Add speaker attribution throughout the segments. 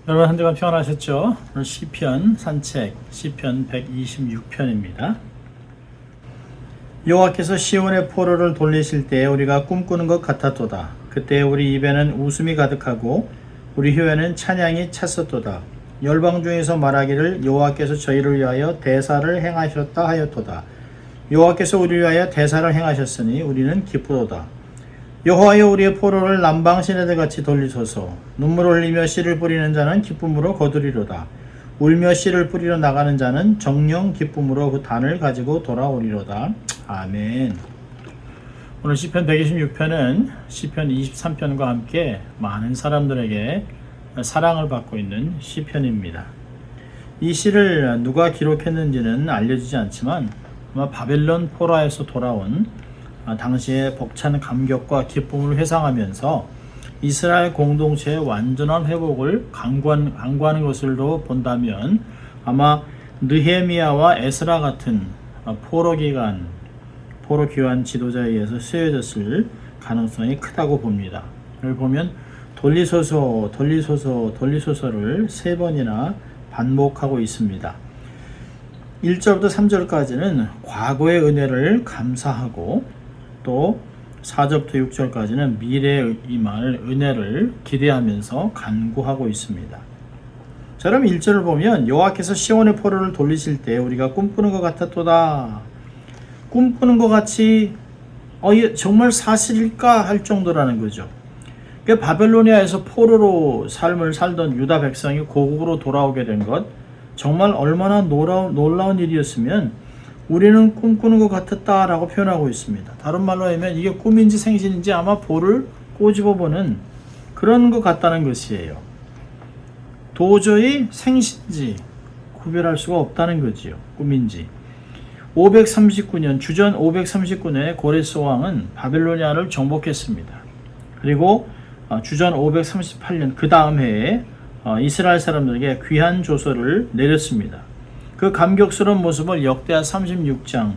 Speaker 1: 여러분 한 주간 평안하셨죠? 오늘 시편 산책 시편 126편입니다. 여호와께서 시온의 포로를 돌리실 때에 우리가 꿈꾸는 것 같았도다. 그때 우리 입에는 웃음이 가득하고 우리 혀에는 찬양이 찼었도다. 열방 중에서 말하기를 여호와께서 저희를 위하여 대사를 행하셨다 하였도다. 여호와께서 우리를 위하여 대사를 행하셨으니 우리는 기쁘도다. 여호와여 우리의 포로를 남방 시내들 같이 돌리소서. 눈물 흘리며 씨를 뿌리는 자는 기쁨으로 거두리로다. 울며 씨를 뿌리러 나가는 자는 정령 기쁨으로 그 단을 가지고 돌아오리로다. 아멘. 오늘 시편 126편은 시편 23편과 함께 많은 사람들에게 사랑을 받고 있는 시편입니다. 이 시를 누가 기록했는지는 알려지지 않지만 아마 바벨론 포로에서 돌아온 당시의 벅찬 감격과 기쁨을 회상하면서 이스라엘 공동체의 완전한 회복을 강구하는 것으로 본다면 아마 느헤미야와 에스라 같은 포로 귀환 지도자에 의해서 쓰여졌을 가능성이 크다고 봅니다. 여기 보면 돌리소서 돌리소서를 3번이나 반복하고 있습니다. 1절부터 3절까지는 과거의 은혜를 감사하고 또 4절부터 6절까지는 미래에 임할 은혜를 기대하면서 간구하고 있습니다. 자, 그럼 1절을 보면 여호와께서 시온의 포로를 돌리실 때 우리가 꿈꾸는 것 같았도다. 꿈꾸는 것 같이 이게 정말 사실일까 할 정도라는 거죠. 그러니까 바벨로니아에서 포로로 삶을 살던 유다 백성이 고국으로 돌아오게 된 것 정말 얼마나 놀라운 일이었으면 우리는 꿈꾸는 것 같았다 라고 표현하고 있습니다. 다른 말로 하면 이게 꿈인지 생신인지 아마 볼을 꼬집어보는 그런 것 같다는 것이에요. 도저히 생신지 구별할 수가 없다는 거지요. 꿈인지. 539년 주전 539년에 고레스 왕은 바벨로니아를 정복했습니다. 그리고 주전 538년 그 다음 해에 이스라엘 사람들에게 귀한 조서를 내렸습니다. 그 감격스러운 모습을 역대하 36장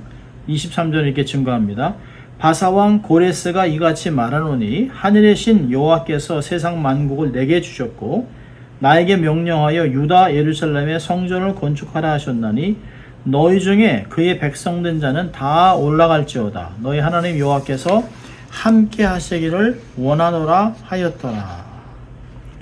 Speaker 1: 23절 이렇게 증거합니다. 바사왕 고레스가 이같이 말하노니 하늘의 신 여호와께서 세상 만국을 내게 주셨고 나에게 명령하여 유다 예루살렘의 성전을 건축하라 하셨나니 너희 중에 그의 백성된 자는 다 올라갈지어다. 너희 하나님 여호와께서 함께 하시기를 원하노라 하였더라.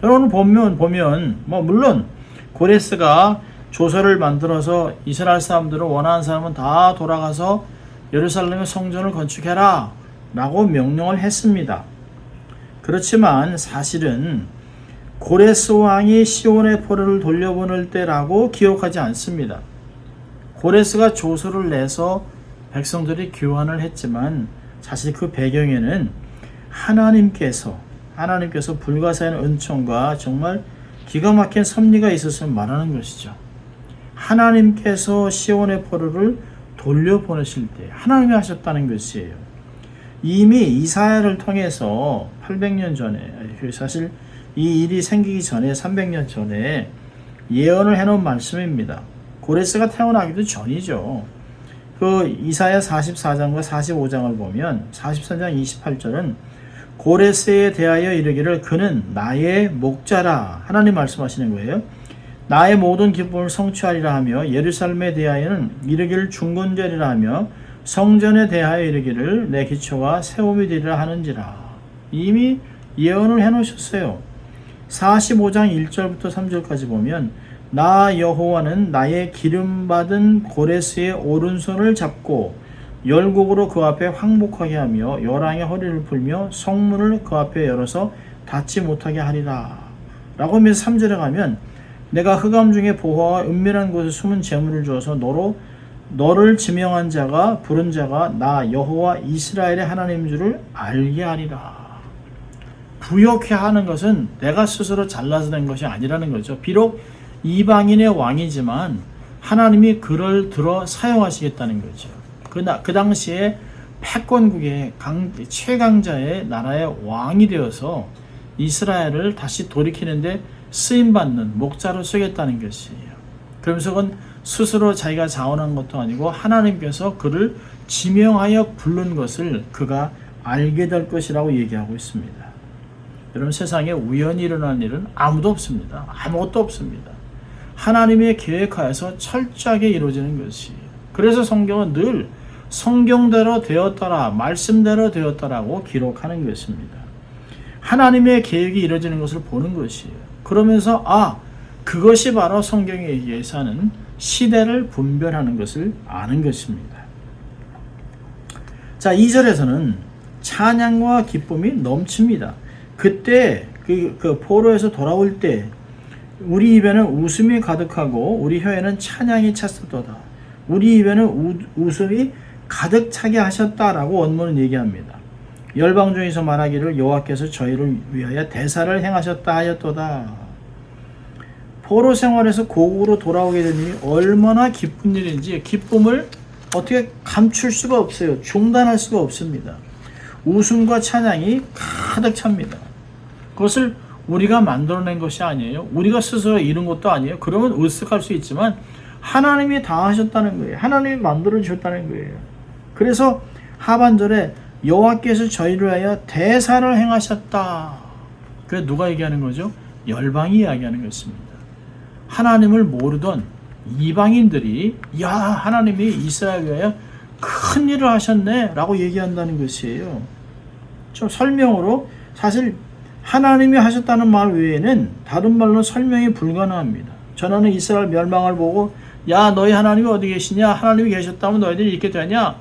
Speaker 1: 여러분 보면 물론 고레스가 조서를 만들어서 이스라엘 사람들을 원하는 사람은 다 돌아가서 예루살렘의 성전을 건축해라 라고 명령을 했습니다. 그렇지만 사실은 고레스 왕이 시온의 포로를 돌려보낼 때라고 기록하지 않습니다. 고레스가 조서를 내서 백성들이 귀환을 했지만 사실 그 배경에는 하나님께서 불가사의한 은총과 정말 기가 막힌 섭리가 있었음을 말하는 것이죠. 하나님께서 시온의 포로를 돌려보내실 때 하나님이 하셨다는 것이에요. 이미 이사야를 통해서 800년 전에 사실 이 일이 생기기 전에 300년 전에 예언을 해놓은 말씀입니다. 고레스가 태어나기도 전이죠. 그 이사야 44장과 45장을 보면 44장 28절은 고레스에 대하여 이르기를 그는 나의 목자라 하나님 말씀하시는 거예요. 나의 모든 기쁨을 성취하리라 하며 예루살렘에 대하여는 이르기를 중건절이라 하며 성전에 대하여 이르기를 내 기초가 세움이 되리라 하는지라. 이미 예언을 해놓으셨어요. 45장 1절부터 3절까지 보면 나 여호와는 나의 기름받은 고레스의 오른손을 잡고 열국으로 그 앞에 황복하게 하며 열왕의 허리를 풀며 성문을 그 앞에 열어서 닫지 못하게 하리라 라고 하면서 3절에 가면 내가 흑암 중에 보화와 은밀한 곳에 숨은 재물을 주어서 너를 지명한 자가 부른 자가 나 여호와 이스라엘의 하나님인 줄을 알게 하리라. 부욕해 하는 것은 내가 스스로 잘나서 된 것이 아니라는 거죠. 비록 이방인의 왕이지만 하나님이 그를 들어 사용하시겠다는 거죠. 그 당시에 패권국의 최강자의 나라의 왕이 되어서 이스라엘을 다시 돌이키는데 쓰임받는 목자로 쓰겠다는 것이에요. 그러면서 그건 스스로 자기가 자원한 것도 아니고 하나님께서 그를 지명하여 부른 것을 그가 알게 될 것이라고 얘기하고 있습니다. 여러분 세상에 우연히 일어난 일은 아무도 없습니다. 아무것도 없습니다. 하나님의 계획하에서 철저하게 이루어지는 것이에요. 그래서 성경은 늘 성경대로 되었더라, 말씀대로 되었더라고 기록하는 것입니다. 하나님의 계획이 이루어지는 것을 보는 것이에요. 그러면서 그것이 바로 성경에 의해서 하는 시대를 분별하는 것을 아는 것입니다. 자, 2절에서는 찬양과 기쁨이 넘칩니다. 그때 그 포로에서 돌아올 때 우리 입에는 웃음이 가득하고 우리 혀에는 찬양이 찼었도다. 우리 입에는 웃음이 가득 차게 하셨다라고 원문은 얘기합니다. 열방 중에서 말하기를 여호와께서 저희를 위하여 대사를 행하셨다 하였도다. 포로 생활에서 고국으로 돌아오게 된 일이 얼마나 기쁜 일인지 기쁨을 어떻게 감출 수가 없어요. 중단할 수가 없습니다. 웃음과 찬양이 가득 찹니다. 그것을 우리가 만들어낸 것이 아니에요. 우리가 스스로 이룬 것도 아니에요. 그러면 으쓱할 수 있지만 하나님이 다 하셨다는 거예요. 하나님이 만들어 주셨다는 거예요. 그래서 하반절에 여호와께서 저희를 위하여 대사를 행하셨다. 그래 누가 얘기하는 거죠? 열방이 이야기하는 것입니다. 하나님을 모르던 이방인들이 하나님이 이스라엘을 위하여 큰 일을 하셨네 라고 얘기한다는 것이에요. 좀 설명으로 사실 하나님이 하셨다는 말 외에는 다른 말로 설명이 불가능합니다. 전하는 이스라엘 멸망을 보고 너희 하나님이 어디 계시냐? 하나님이 계셨다면 너희들이 이렇게 되냐?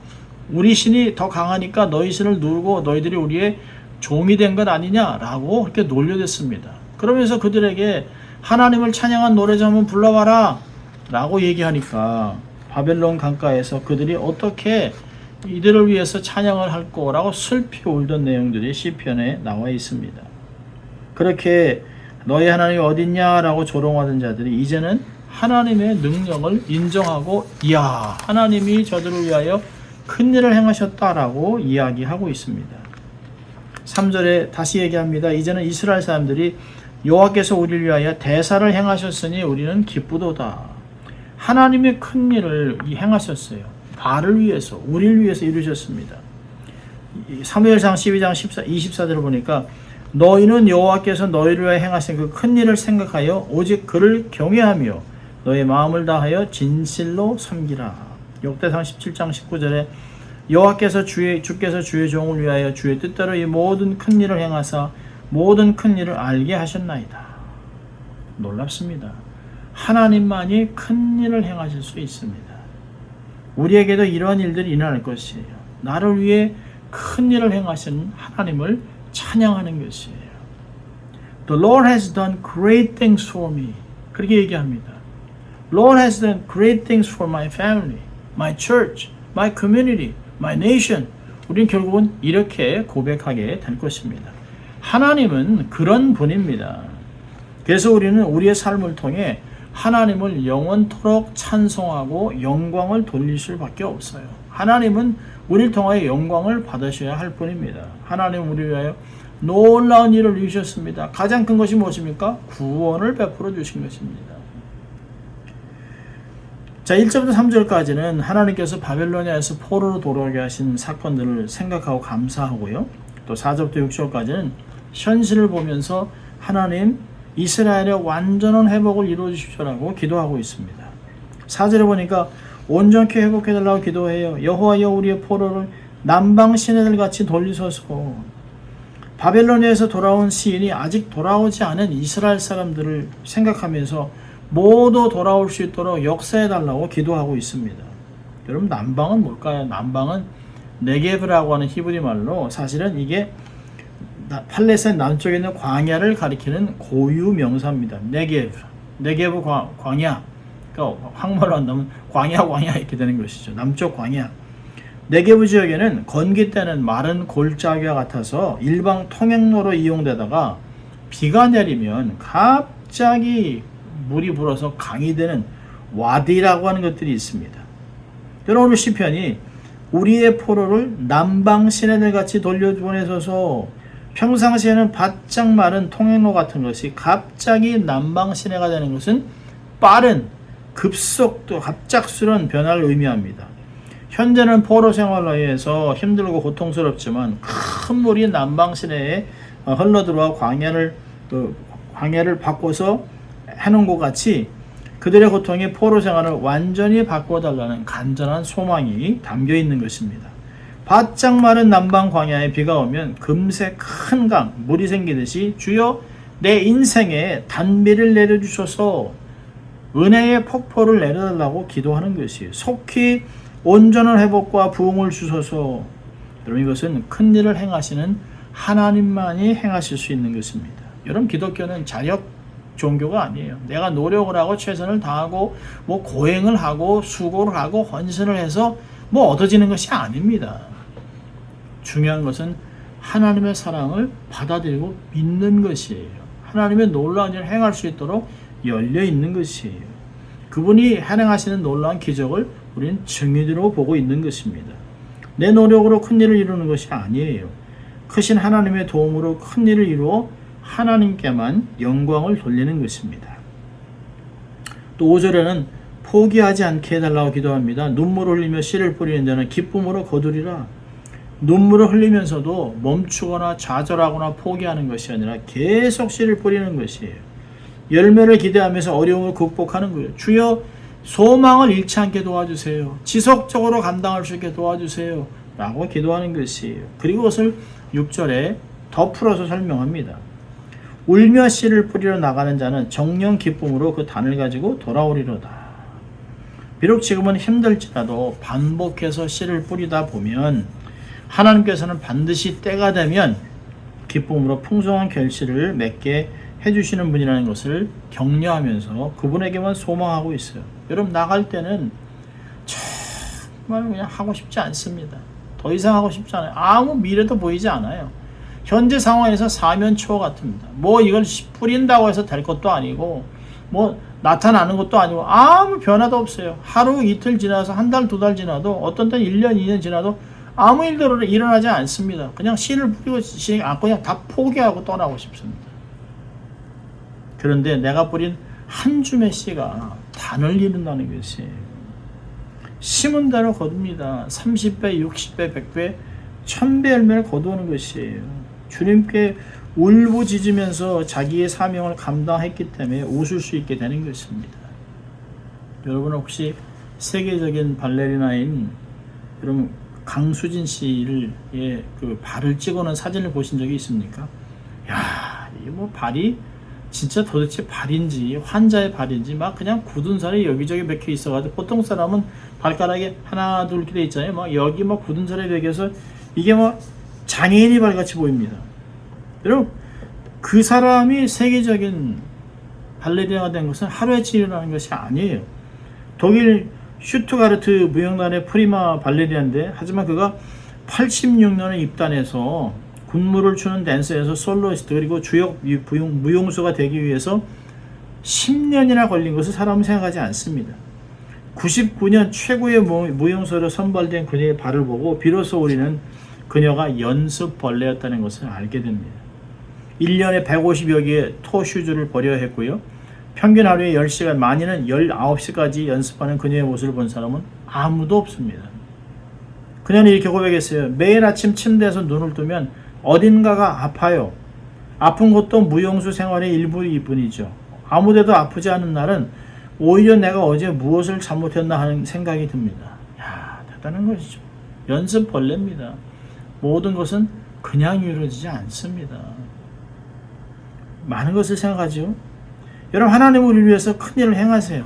Speaker 1: 우리 신이 더 강하니까 너희 신을 누르고 너희들이 우리의 종이 된 것 아니냐라고 그렇게 놀려댔습니다. 그러면서 그들에게 하나님을 찬양한 노래 좀 한번 불러봐라 라고 얘기하니까 바벨론 강가에서 그들이 어떻게 이들을 위해서 찬양을 할 거라고 슬피 울던 내용들이 시편에 나와 있습니다. 그렇게 너희 하나님이 어딨냐라고 조롱하던 자들이 이제는 하나님의 능력을 인정하고 하나님이 저들을 위하여 큰 일을 행하셨다라고 이야기하고 있습니다. 3절에 다시 얘기합니다. 이제는 이스라엘 사람들이 여호와께서 우리를 위하여 대사를 행하셨으니 우리는 기쁘도다. 하나님의 큰 일을 행하셨어요. 나를 위해서, 우리를 위해서 이루셨습니다. 사무엘상 12장 24절을 보니까 너희는 여호와께서 너희를 위하여 행하신 그 큰 일을 생각하여 오직 그를 경외하며 너의 마음을 다하여 진실로 섬기라. 역대상 17장 19절에 여호와께서 주께서 주의 종을 위하여 주의 뜻대로 이 모든 큰 일을 행하사 모든 큰 일을 알게 하셨나이다. 놀랍습니다. 하나님만이 큰 일을 행하실 수 있습니다. 우리에게도 이러한 일들이 일어날 것이에요. 나를 위해 큰 일을 행하신 하나님을 찬양하는 것이에요. The Lord has done great things for me. 그렇게 얘기합니다. Lord has done great things for my family, my church, my community, my nation. 우리는 결국은 이렇게 고백하게 될 것입니다. 하나님은 그런 분입니다. 그래서 우리는 우리의 삶을 통해 하나님을 영원토록 찬송하고 영광을 돌릴 수밖에 없어요. 하나님은 우리를 통하여 영광을 받으셔야 할 뿐입니다. 하나님은 우리를 위하여 놀라운 일을 이루셨습니다. 가장 큰 것이 무엇입니까? 구원을 베풀어 주신 것입니다. 자, 1절부터 3절까지는 하나님께서 바벨로니아에서 포로로 돌아오게 하신 사건들을 생각하고 감사하고요. 또 4절부터 6절까지는 현실을 보면서 하나님 이스라엘의 완전한 회복을 이루어 주십시오라고 기도하고 있습니다. 4절에 보니까 온전케 회복해달라고 기도해요. 여호와여 우리의 포로를 남방 시내들 같이 돌리소서. 바벨로니아에서 돌아온 시인이 아직 돌아오지 않은 이스라엘 사람들을 생각하면서 모두 돌아올 수 있도록 역사해달라고 기도하고 있습니다. 여러분 남방은 뭘까요? 남방은 네게브라고 하는 히브리 말로 사실은 이게 팔레스타인 남쪽에 있는 광야를 가리키는 고유 명사입니다. 네게브 광야. 그러니까 한국말로 한다면 광야 이렇게 되는 것이죠. 남쪽 광야. 네게브 지역에는 건기 때는 마른 골짜기와 같아서 일방 통행로로 이용되다가 비가 내리면 갑자기 물이 불어서 강이 되는 와디라고 하는 것들이 있습니다. 여러분 오늘 시편이 우리의 포로를 남방 시내들 같이 돌려보내소서. 평상시에는 바짝 마른 통행로 같은 것이 갑자기 남방 시내가 되는 것은 빠른 급속도 갑작스러운 변화를 의미합니다. 현재는 포로 생활로 인해서 힘들고 고통스럽지만 큰 물이 남방 시내에 흘러들어와 광야를 바꿔서 해놓은 것 같이 그들의 고통이 포로 생활을 완전히 바꿔달라는 간절한 소망이 담겨 있는 것입니다. 바짝 마른 남방 광야에 비가 오면 금세 큰 강, 물이 생기듯이 주여 내 인생에 단비를 내려주셔서 은혜의 폭포를 내려달라고 기도하는 것이에요. 속히 온전한 회복과 부흥을 주셔서. 여러분, 이것은 큰 일을 행하시는 하나님만이 행하실 수 있는 것입니다. 여러분, 기독교는 자력 종교가 아니에요. 내가 노력을 하고 최선을 다하고 뭐 고행을 하고 수고를 하고 헌신을 해서 뭐 얻어지는 것이 아닙니다. 중요한 것은 하나님의 사랑을 받아들이고 믿는 것이에요. 하나님의 놀라운 일을 행할 수 있도록 열려 있는 것이에요. 그분이 행하시는 놀라운 기적을 우리는 증인으로 보고 있는 것입니다. 내 노력으로 큰 일을 이루는 것이 아니에요. 크신 하나님의 도움으로 큰 일을 이루어 하나님께만 영광을 돌리는 것입니다. 또 5절에는 포기하지 않게 해달라고 기도합니다. 눈물을 흘리며 씨를 뿌리는 자는 기쁨으로 거두리라. 눈물을 흘리면서도 멈추거나 좌절하거나 포기하는 것이 아니라 계속 씨를 뿌리는 것이에요. 열매를 기대하면서 어려움을 극복하는 거예요. 주여 소망을 잃지 않게 도와주세요. 지속적으로 감당할 수 있게 도와주세요. 라고 기도하는 것이에요. 그리고 그것을 6절에 더 풀어서 설명합니다. 울며 씨를 뿌리러 나가는 자는 정령 기쁨으로 그 단을 가지고 돌아오리로다. 비록 지금은 힘들지라도 반복해서 씨를 뿌리다 보면 하나님께서는 반드시 때가 되면 기쁨으로 풍성한 결실을 맺게 해주시는 분이라는 것을 격려하면서 그분에게만 소망하고 있어요. 여러분, 나갈 때는 정말 그냥 하고 싶지 않습니다. 더 이상 하고 싶지 않아요. 아무 미래도 보이지 않아요. 현재 상황에서 사면초어 같습니다. 뭐 이걸 뿌린다고 해서 될 것도 아니고 뭐 나타나는 것도 아니고 아무 변화도 없어요. 하루 이틀 지나서 한 달, 두 달 지나도 어떤 때는 1년, 2년 지나도 아무 일도 일어나지 않습니다. 그냥 씨를 뿌리고 그냥 다 포기하고 떠나고 싶습니다. 그런데 내가 뿌린 한 줌의 씨가 단을 이룬다는 것이에요. 심은 대로 거둡니다. 30배, 60배, 100배, 1000배 열매를 거두는 것이에요. 주님께 울부짖으면서 자기의 사명을 감당했기 때문에 웃을 수 있게 되는 것입니다. 여러분, 혹시 세계적인 발레리나인 여러분 강수진 씨를 그 발을 찍어놓은 사진을 보신 적이 있습니까? 야, 이 뭐 발이 진짜 도대체 발인지 환자의 발인지 막 그냥 굳은 살이 여기저기 맥혀 있어가지고 보통 사람은 발가락에 하나 둘 이렇게 돼 있잖아요. 막 여기 막 굳은 살이 맥혀서 이게 막 장애인이 발같이 보입니다. 여러분, 그 사람이 세계적인 발레리나가 된 것은 하루아침에 일어나는 것이 아니에요. 독일 슈투가르트 무용단의 프리마 발레리나인데, 하지만 그가 86년에 입단해서 군무를 추는 댄서에서 솔로이스트 그리고 주역 무용수가 되기 위해서 10년이나 걸린 것을 사람은 생각하지 않습니다. 99년 최고의 무용수로 선발된 그녀의 발을 보고 비로소 우리는 그녀가 연습 벌레였다는 것을 알게 됩니다. 1년에 150여 개의 토 슈즈를 버려야 했고요. 평균 하루에 10시간, 많이는 19시까지 연습하는 그녀의 모습을 본 사람은 아무도 없습니다. 그녀는 이렇게 고백했어요. 매일 아침 침대에서 눈을 뜨면 어딘가가 아파요. 아픈 것도 무용수 생활의 일부일 뿐이죠. 아무데도 아프지 않은 날은 오히려 내가 어제 무엇을 잘못했나 하는 생각이 듭니다. 야, 대단한 것이죠. 연습 벌레입니다. 모든 것은 그냥 이루어지지 않습니다. 많은 것을 생각하죠. 여러분, 하나님은 우리를 위해서 큰 일을 행하세요.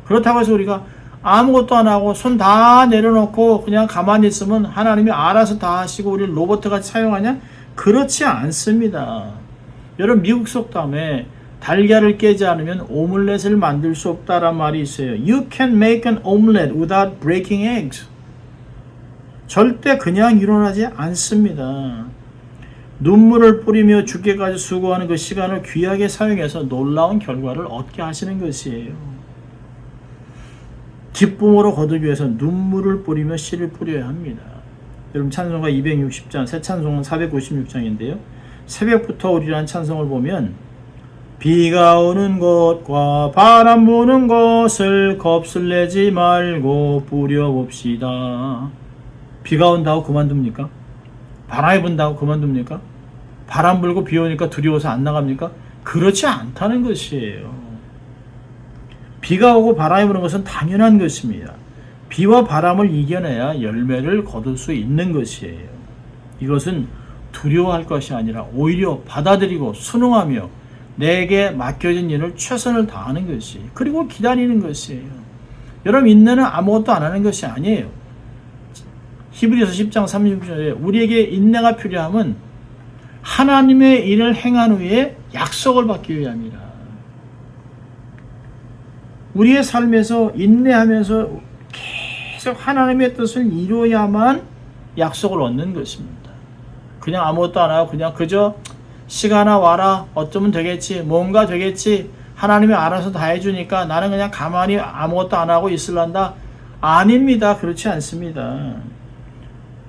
Speaker 1: 그렇다고 해서 우리가 아무것도 안 하고 손 다 내려놓고 그냥 가만히 있으면 하나님이 알아서 다 하시고 우리를 로봇같이 사용하냐? 그렇지 않습니다. 여러분, 미국 속담에 달걀을 깨지 않으면 오믈렛을 만들 수 없다란 말이 있어요. You can make an omelet without breaking eggs. 절대 그냥 일어나지 않습니다. 눈물을 뿌리며 죽게까지 수고하는 그 시간을 귀하게 사용해서 놀라운 결과를 얻게 하시는 것이에요. 기쁨으로 거두기 위해서 눈물을 뿌리며 씨를 뿌려야 합니다. 여러분, 찬송가 260장, 새 찬송은 496장인데요. 새벽부터 우리란 찬송을 보면 비가 오는 것과 바람 부는 것을 겁술내지 말고 뿌려봅시다. 비가 온다고 그만둡니까? 바람이 분다고 그만둡니까? 바람 불고 비 오니까 두려워서 안 나갑니까? 그렇지 않다는 것이에요. 비가 오고 바람이 부는 것은 당연한 것입니다. 비와 바람을 이겨내야 열매를 거둘 수 있는 것이에요. 이것은 두려워할 것이 아니라 오히려 받아들이고 순응하며 내게 맡겨진 일을 최선을 다하는 것이, 그리고 기다리는 것이에요. 여러분, 인내는 아무것도 안 하는 것이 아니에요. 히브리서 10장 36절에 우리에게 인내가 필요함은 하나님의 일을 행한 후에 약속을 받기 위함이라. 우리의 삶에서 인내하면서 계속 하나님의 뜻을 이루어야만 약속을 얻는 것입니다. 그냥 아무것도 안 하고 그냥 그저 시간아 와라, 어쩌면 되겠지, 뭔가 되겠지, 하나님이 알아서 다 해주니까 나는 그냥 가만히 아무것도 안 하고 있을란다. 아닙니다. 그렇지 않습니다.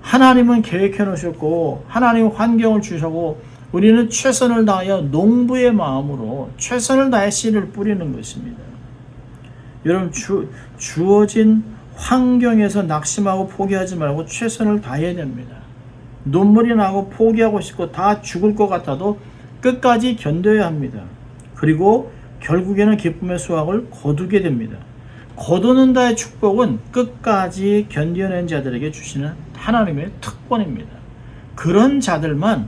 Speaker 1: 하나님은 계획해 놓으셨고 하나님은 환경을 주셨고 우리는 최선을 다하여 농부의 마음으로 최선을 다해 씨를 뿌리는 것입니다. 여러분, 주어진 환경에서 낙심하고 포기하지 말고 최선을 다해야 됩니다. 눈물이 나고 포기하고 싶고 다 죽을 것 같아도 끝까지 견뎌야 합니다. 그리고 결국에는 기쁨의 수확을 거두게 됩니다. 거두는 자의 축복은 끝까지 견뎌낸 자들에게 주시는 하나님의 특권입니다. 그런 자들만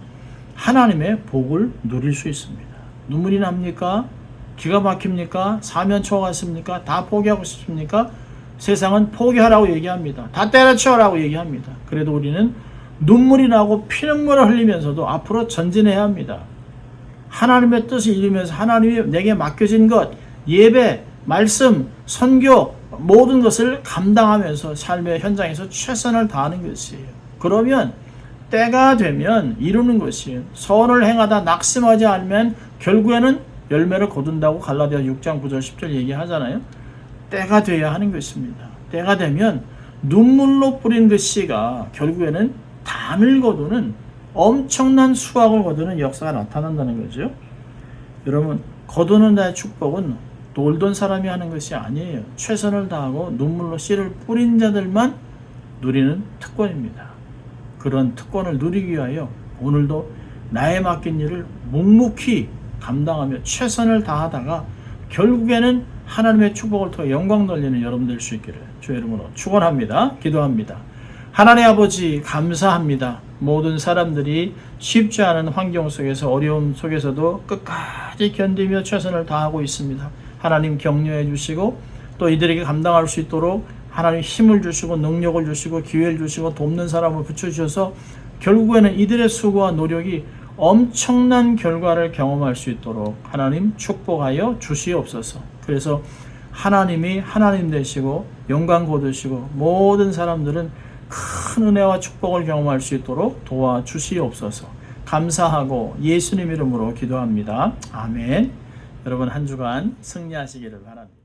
Speaker 1: 하나님의 복을 누릴 수 있습니다. 눈물이 납니까? 기가 막힙니까? 사면초 같습니까? 다 포기하고 싶습니까? 세상은 포기하라고 얘기합니다. 다 때려치워라고 얘기합니다. 그래도 우리는 눈물이 나고 피눈물을 흘리면서도 앞으로 전진해야 합니다. 하나님의 뜻을 이루면서 하나님이 내게 맡겨진 것, 예배, 말씀, 선교, 모든 것을 감당하면서 삶의 현장에서 최선을 다하는 것이에요. 그러면 때가 되면 이루는 것이에요. 선을 행하다 낙심하지 않으면 결국에는 열매를 거둔다고 갈라디아 6장 9절 10절 얘기하잖아요. 때가 돼야 하는 것입니다. 때가 되면 눈물로 뿌린 그 씨가 결국에는 단을 거두는 엄청난 수확을 거두는 역사가 나타난다는 거죠. 여러분, 거두는 자의 축복은 놀던 사람이 하는 것이 아니에요. 최선을 다하고 눈물로 씨를 뿌린 자들만 누리는 특권입니다. 그런 특권을 누리기 위하여 오늘도 나에 맡긴 일을 묵묵히 감당하며 최선을 다하다가 결국에는 하나님의 축복을 통해 영광 돌리는 여러분 될 수 있기를 주의 이름으로 축원합니다. 기도합니다. 하나님 아버지, 감사합니다. 모든 사람들이 쉽지 않은 환경 속에서, 어려움 속에서도 끝까지 견디며 최선을 다하고 있습니다. 하나님 격려해 주시고 또 이들에게 감당할 수 있도록 하나님 힘을 주시고 능력을 주시고 기회를 주시고 돕는 사람을 붙여주셔서 결국에는 이들의 수고와 노력이 엄청난 결과를 경험할 수 있도록 하나님 축복하여 주시옵소서. 그래서 하나님이 하나님 되시고 영광 거두시고 모든 사람들은 큰 은혜와 축복을 경험할 수 있도록 도와주시옵소서. 감사하고 예수님 이름으로 기도합니다. 아멘. 여러분, 한 주간 승리하시기를 바랍니다.